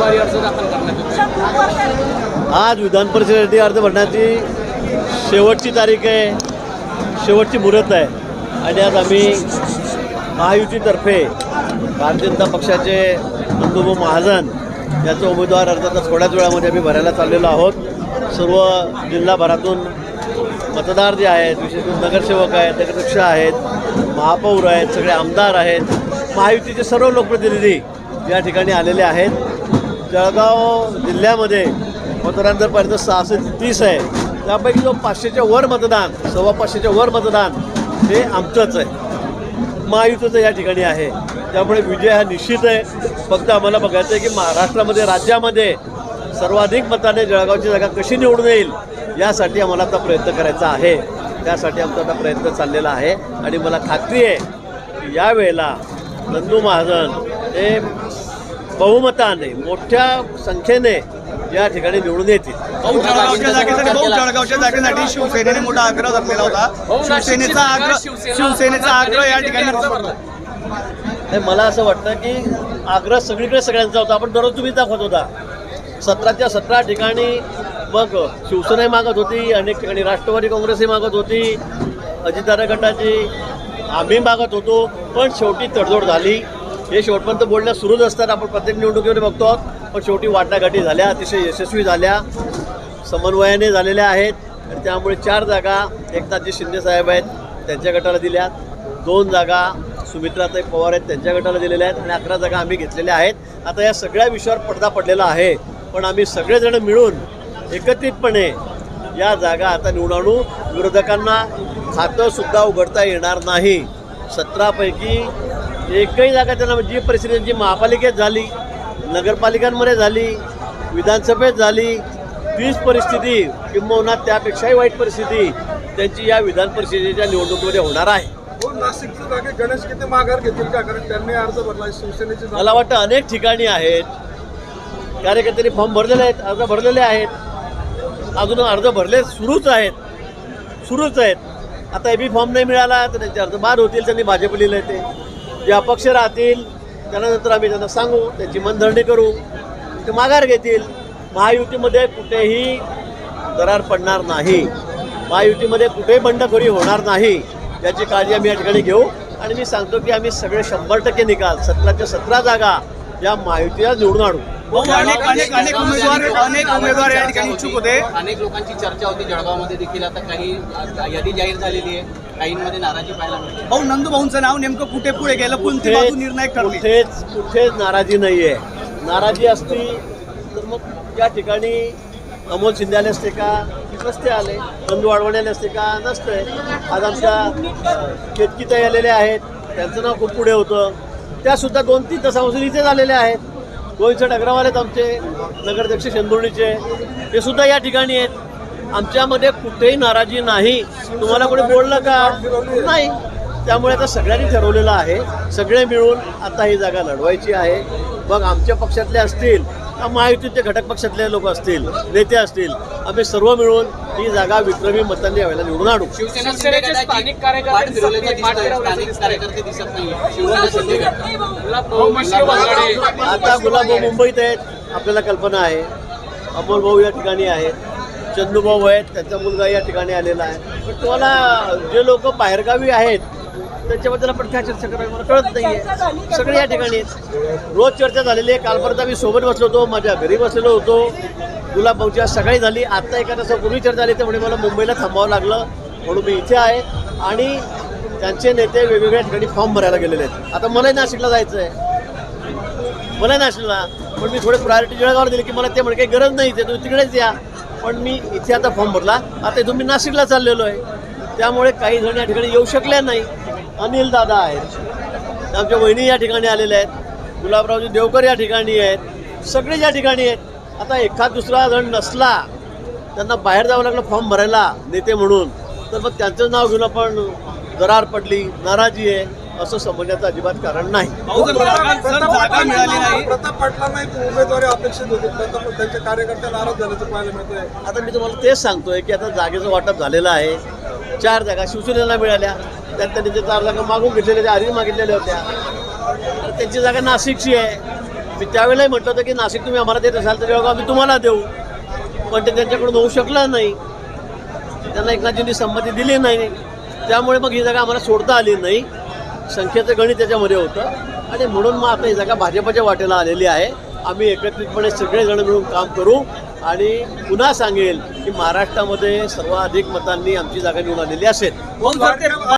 उमेदवारी अर्ज दाखल करण्यात आज विधान परिषदेसाठी अर्ज भरण्याची शेवटची तारीख आहे, शेवटची मुहूर्त आहे आणि आज आम्ही महायुतीतर्फे भारतीय जनता पक्षाचे नंदुभाऊ महाजन याचा उमेदवार अर्ज आता थोड्याच वेळामध्ये आम्ही भरायला चाललेलो आहोत. सर्व जिल्हाभरातून मतदार जे आहेत, विशेषतः नगरसेवक आहेत, नगराध्यक्ष आहेत, महापौर आहेत, सगळे आमदार आहेत, महायुतीचे सर्व लोकप्रतिनिधी या ठिकाणी आलेले आहेत. जळगाव जिल्ह्यामध्ये मतदान जर पर्यंत 630 आहे, त्यापैकी जो 500च्या वर मतदान, 525च्या वर मतदान हे आमचंच आहे, महायुतीचं या ठिकाणी आहे. त्यामुळे विजय हा निश्चित आहे. फक्त आम्हाला बघायचं आहे की महाराष्ट्रामध्ये, राज्यामध्ये सर्वाधिक मताने जळगावची जागा कशी निवडून येईल यासाठी आम्हाला आता प्रयत्न करायचा आहे. त्यासाठी आमचा आता प्रयत्न चाललेला आहे आणि मला खात्री आहे की यावेळेला नंदू महाजन हे बहुमताने, मोठ्या संख्येने या ठिकाणी निवडून येतील. जळगावच्या जागेसाठी शिवसेनेने मोठा आग्रह धरलेला होता. शिवसेनेचा आग्रह या ठिकाणी मला असं वाटतं की आग्रह सगळीकडे सगळ्यांचा होता. आपण दररोज तुम्ही दाखवत होता 17च्या 17 ठिकाणी. मग शिवसेना मागत होती, अनेक ठिकाणी राष्ट्रवादी काँग्रेसही मागत होती, अजितदादा गटाची आम्ही मागत होतो, पण शेवटी तडजोड झाली. हे शेवटपर्यंत बोलण्यास सुरूच असतात, आपण प्रत्येक निवडणुकीमध्ये बघतो आहोत. पण शेवटी वाटाघाटी झाल्या, अतिशय यशस्वी झाल्या, समन्वयाने झालेल्या आहेत आणि त्यामुळे 4 जागा एकनाथजी शिंदे साहेब आहेत त्यांच्या गटाला दिल्या, 2 जागा सुमित्राताई पवार आहेत त्यांच्या गटाला दिलेल्या आहेत आणि 11 जागा आम्ही घेतलेल्या आहेत. आता या सगळ्या विषयावर पडदा पडलेला आहे, पण आम्ही सगळेजण मिळून एकत्रितपणे या जागा आता निवडून आणू. विरोधकांना खातंसुद्धा उघडता येणार नाही. 17 पैकी एकही जागा त्यांना, जी परिस्थिती जी महापालिकेत झाली, नगरपालिकांमध्ये झाली, विधानसभेत झाली, तीच परिस्थिती किंबहुना त्यापेक्षाही वाईट परिस्थिती त्यांची या विधान परिषदेच्या निवडणुकीमध्ये होणार आहे. नाशिकच्या जागे गणेश किती माघार घेतील का? कारण त्यांनी अर्ज भरला शिवसेनेचे. मला वाटतं अनेक ठिकाणी आहेत, कार्यकर्त्यांनी फॉर्म भरलेले आहेत, अर्ज भरलेले आहेत, अजून अर्ज भरले सुरूच आहेत. आता एबी फॉर्म नाही मिळाला तर त्यांचे अर्ज बाद होतील. त्यांनी भाजप लिहिलं आहे, ते जे अपक्ष राहतील त्यानंतर आम्ही त्यांना सांगू, त्यांची मनधरणी करू, ते माघार घेतील. महायुतीमध्ये कुठेही दरार पडणार नाही, महायुतीमध्ये कुठेही बंडखोरी होणार नाही याची काळजी आम्ही या ठिकाणी घेऊ. आणि मी सांगतो की आम्ही सगळे 100% निकाल 17च्या 17 जागा या महायुतीला निवडून आणू. अनेक उमेदवार या ठिकाणी इच्छुक होते. अनेक लोकांची चर्चा होती जळगावमध्ये देखील. आता काही यादी जाहीर झालेली आहे, काहींमध्ये नाराजी पाहायला मिळते. भाऊ नंदू भाऊंचं नाव नेमकं कुठे पुढे गेलं, कोणती बाजू निर्णायक ठरली? कुठेच नाराजी नाही आहे. नाराजी असती तर मग या ठिकाणी अमोल शिंदे आले असते का? नसते आले. नंदू वाढवणे आले असते का? नसते. आज आमच्या केतकीताई आलेल्या आहेत, त्यांचं नाव खूप पुढे होतं, त्यासुद्धा 2-3 तासापासून इथे झालेल्या आहेत. गोविंद अग्रवाल आहेत आमचे नगराध्यक्ष शेंदुर्णीचे, ते सुद्धा या ठिकाणी आहेत. आमच्यामध्ये कुठेही नाराजी नाही. तुम्हाला कोणी बोललं का? नाही. त्यामुळे आता सगळ्यांनी ठरवलेलं आहे, सगळे मिळून आता ही जागा लढवायची आहे. मग आमच्या पक्षातले असतील, महायुतीचे घटक पक्षातले लोक असतील, नेते असतील, आम्ही सर्व मिळून ही जागा विक्रमी मतांनी यावेळेला निवडून आणू. स्थानिक कार्यकर्ते दिसत नाही. आता गुलाबभाऊ मुंबईत आहेत, आपल्याला कल्पना आहे. अमोल भाऊ या ठिकाणी आहेत, चंदू भाऊ आहेत, त्यांचा मुलगा या ठिकाणी आलेला आहे. पण तुम्हाला जे लोक बाहेरगावी आहेत त्यांच्याबद्दल आपण काय चर्चा करावी मला कळत नाही आहे. सगळे या ठिकाणी आहेत, रोज चर्चा झालेली आहे. कालपर्यंत आम्ही सोबत बसलो होतो, माझ्या घरी बसलेलो होतो. गुलाबभाऊची आज सकाळी झाली, आत्ता एका तासापूर्वी चर्चा झाली, त्यामुळे मला मुंबईला थांबावं लागलं, म्हणून मी इथे आहे. आणि त्यांचे नेते वेगवेगळ्या ठिकाणी फॉर्म भरायला गेलेले आहेत. आता मलाही नाशिकला जायचं आहे, मलाही नाशिकला, पण मी थोडी प्रायोरिटी जळगावर दिली की मला ते म्हणजे काही गरज नाही, ते तुम्ही तिकडेच या. पण मी इथे आता फॉर्म भरला, आता इथून मी नाशिकला चाललेलो आहे. त्यामुळे काही जण या ठिकाणी येऊ शकल्या नाही. अनिल दादा आहेत, आमच्या वहिनी या ठिकाणी आलेल्या आहेत, गुलाबरावजी देवकर या ठिकाणी आहेत, सगळे या ठिकाणी आहेत. आता एखाद दुसरा जण नसला, त्यांना बाहेर जावं लागलं फॉर्म भरायला नेते म्हणून, तर मग त्यांचं नाव घेऊन आपण दरार पडली, नाराजी आहे असं समजण्याचं अजिबात कारण नाही. प्रताप पाटला नाही उमेदवारी अपेक्षित होती, त्यांच्या कार्यकर्ते नाराज झाल्याचं पाहायला मिळतंय. आता मी तुम्हाला तेच सांगतोय की आता जागेचं वाटप झालेलं आहे. 4 जागा शिवसेनेला मिळाल्या, त्यात त्यांनी 4 जागा मागून घेतलेल्या, त्या आधी मागितलेल्या होत्या. त्यांची जागा नाशिकची आहे, मी त्यावेळेलाही म्हटलं होतं की नाशिक तुम्ही आम्हाला देत असाल तर जळगाव आम्ही तुम्हाला देऊ, पण ते त्यांच्याकडून होऊ शकलं नाही. त्यांना एकनाथजींनी संमती दिली नाही, त्यामुळे मग ही जागा आम्हाला सोडता आली नाही. संख्येचं गणित त्याच्यामध्ये होतं आणि म्हणून मग आता ही जागा भाजपच्या वाटेला आलेली आहे. आम्ही एकत्रितपणे सगळेजण मिळून काम करू आणि पुन्हा सांगेल की महाराष्ट्रामध्ये सर्वाधिक मतांनी आमची जागा निवडून आलेली असेल.